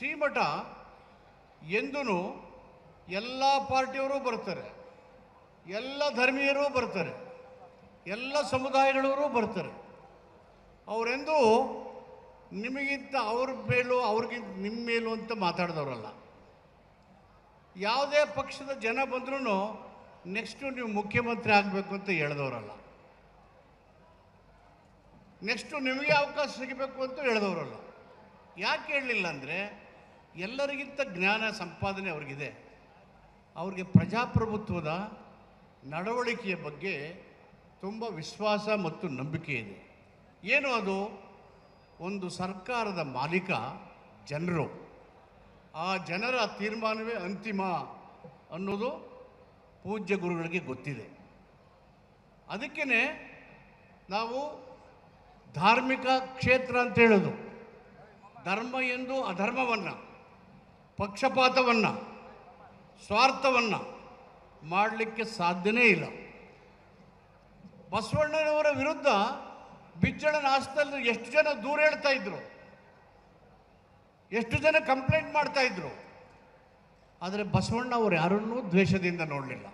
ಶ್ರೀಮಠ ಎಂದೂ ಎಲ್ಲ ಪಾರ್ಟಿಯವರು ಬರ್ತಾರೆ, ಎಲ್ಲ ಧರ್ಮೀಯರು ಬರ್ತಾರೆ, ಎಲ್ಲ ಸಮುದಾಯಗಳವರು ಬರ್ತಾರೆ. ಅವರೆಂದೂ ನಿಮಗಿಂತ ಅವ್ರ ಮೇಲೂ ಅವ್ರಿಗಿಂತ ನಿಮ್ಮ ಮೇಲೂ ಅಂತ ಮಾತಾಡಿದವರಲ್ಲ. ಯಾವುದೇ ಪಕ್ಷದ ಜನ ಬಂದ್ರೂ ನೆಕ್ಸ್ಟು ನೀವು ಮುಖ್ಯಮಂತ್ರಿ ಆಗಬೇಕು ಅಂತ ಹೇಳಿದವರಲ್ಲ, ನೆಕ್ಸ್ಟು ನಿಮಗೆ ಅವಕಾಶ ಸಿಗಬೇಕು ಅಂತ ಹೇಳಿದವರಲ್ಲ. ಯಾಕೆ ಹೇಳಲಿಲ್ಲ ಅಂದರೆ ಎಲ್ಲರಿಗಿಂತ ಜ್ಞಾನ ಸಂಪಾದನೆ ಅವ್ರಿಗಿದೆ. ಅವ್ರಿಗೆ ಪ್ರಜಾಪ್ರಭುತ್ವದ ನಡವಳಿಕೆಯ ಬಗ್ಗೆ ತುಂಬ ವಿಶ್ವಾಸ ಮತ್ತು ನಂಬಿಕೆ ಇದೆ. ಏನು ಅದು? ಒಂದು ಸರ್ಕಾರದ ಮಾಲೀಕ ಜನರು, ಆ ಜನರ ತೀರ್ಮಾನವೇ ಅಂತಿಮ ಅನ್ನೋದು ಪೂಜ್ಯ ಗುರುಗಳಿಗೆ ಗೊತ್ತಿದೆ. ಅದಕ್ಕೇ ನಾವು ಧಾರ್ಮಿಕ ಕ್ಷೇತ್ರ ಅಂತ ಹೇಳೋದು. ಧರ್ಮ ಎಂದು ಅಧರ್ಮವನ್ನು, ಪಕ್ಷಪಾತವನ್ನು, ಸ್ವಾರ್ಥವನ್ನು ಮಾಡಲಿಕ್ಕೆ ಸಾಧ್ಯನೇ ಇಲ್ಲ. ಬಸವಣ್ಣನವರ ವಿರುದ್ಧ ಬಿಜ್ಜಳನ ಆಸ್ತಲ್ಲಿ ಎಷ್ಟು ಜನ ದೂರ ಹೇಳ್ತಾ ಇದ್ರು, ಎಷ್ಟು ಜನ ಕಂಪ್ಲೇಂಟ್ ಮಾಡ್ತಾ ಇದ್ರು. ಆದರೆ ಬಸವಣ್ಣ ಅವರು ಯಾರನ್ನೂ ದ್ವೇಷದಿಂದ ನೋಡಲಿಲ್ಲ.